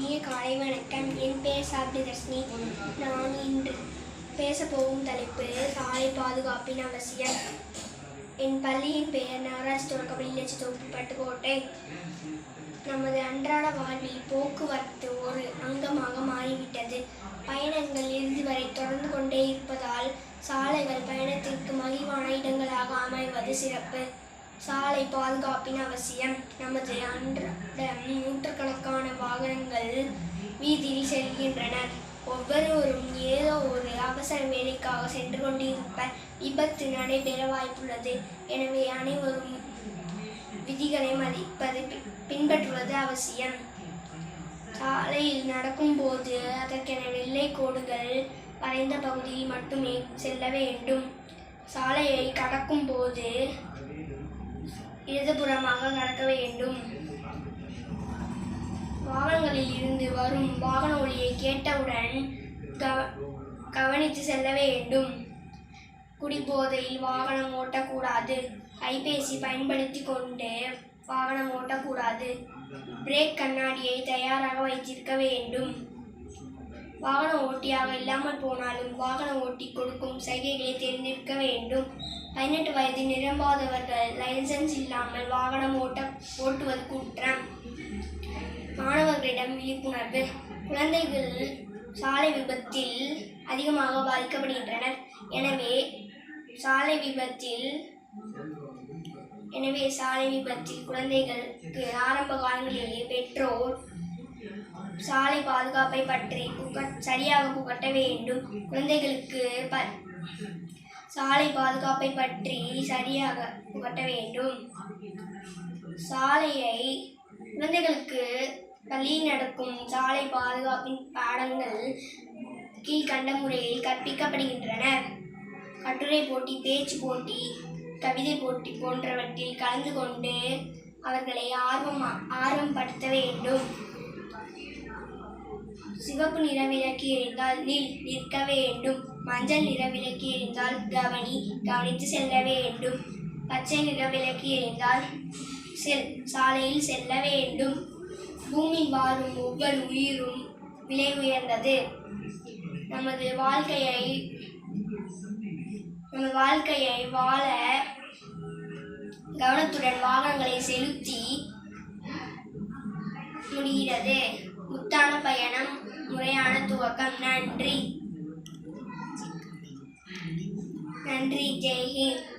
இனிய காலை வணக்கம். என் பெயர் சாப்டதர்ஷினி. நான் இன்று பேசப்போகும் தலைப்பு சாலை பாதுகாப்பின் அவசியம். என் பள்ளியின் பெயர் நாகராஜ் தொடக்கப்பள்ளி லட்சத்தோப்பு பட்டுக்கோட்டை. நமது அன்றாட வாழ்வில் போக்குவரத்து ஒரு அங்கமாக மாறிவிட்டது. பயணங்கள் இறுதி வரை தொடர்ந்து கொண்டே இருப்பதால் சாலைகள் பயணத்திற்கு மகிழ்வான இடங்களாக அமைவது சிறப்பு. சாலை பாதுகாப்பின் அவசியம். நமது அன்றாடம் நூற்றுக்கணக்கான வாகனங்கள் வீதியில் செல்கின்றனர். ஒவ்வொருவரும் ஏதோ ஒரு அவசர வேலைக்காக சென்று கொண்டிருப்பர். விபத்து நடைபெற வாய்ப்புள்ளது. எனவே அனைவரும் விதிகளை பின்பற்றுவது அவசியம். சாலையில் நடக்கும் போது அதற்கென வெள்ளை கோடுகள் வரைந்த பகுதியில் மட்டுமே செல்ல வேண்டும். சாலையை கடக்கும் போது இடதுபுறமாக கடக்க வேண்டும். வாகனங்களில் இருந்து வரும் வாகன ஒலியை கேட்டவுடன் கவனித்து செல்ல வேண்டும். குடிபோதையில் வாகனம் ஓட்டக்கூடாது. கைபேசி பயன்படுத்தி கொண்டு வாகனம் ஓட்டக்கூடாது. பிரேக் கண்ணாடியை தயாராக வைத்திருக்க வேண்டும். வாகன ஓட்டியாக இல்லாமல் போனாலும் வாகன ஓட்டி கொடுக்கும் சைகைகளை தெரிந்திருக்க வேண்டும். 18 வயது நிரம்பாதவர்கள் லைசன்ஸ் இல்லாமல் வாகனம் ஓட்டுவது குற்றம். மாணவர்களிடம் விழிப்புணர்வு. குழந்தைகள் சாலை விபத்தில் அதிகமாக பாதிக்கப்படுகின்றனர். எனவே சாலை விபத்தில் குழந்தைகளுக்கு ஆரம்ப காலங்களிலேயே பெற்றோர் சாலை பாதுகாப்பை பற்றி சரியாக புகட்ட வேண்டும். குழந்தைகளுக்கு சாலை பாதுகாப்பை பற்றி சரியாக புகட்ட வேண்டும். குழந்தைகளுக்கு பள்ளியில் நடக்கும் சாலை பாதுகாப்பின் பாடங்கள் கீழ்கண்ட முறையில் கற்பிக்கப்படுகின்றன. கட்டுரை போட்டி, பேச்சு போட்டி, கவிதை போட்டி போன்றவற்றில் கலந்து கொண்டு அவர்களை ஆர்வப்படுத்த வேண்டும். சிவப்பு நிற விளக்கு எரிந்தால் நிற்க வேண்டும். மஞ்சள் நிற விளக்கு எரிந்தால் கவனித்து செல்ல வேண்டும். பச்சை நிற விளக்கு எரிந்தால் சாலையில் செல்ல வேண்டும். பூமியில் வாழும் ஒவ்வொரு உயிரும் விலை உயர்ந்தது. நமது வாழ்க்கையை வாழ கவனத்துடன் வாகனங்களை செலுத்தி முடிகிறது. முத்தான பயணம், முறையான துவக்கம். நன்றி. ஜெய் ஹிந்த்.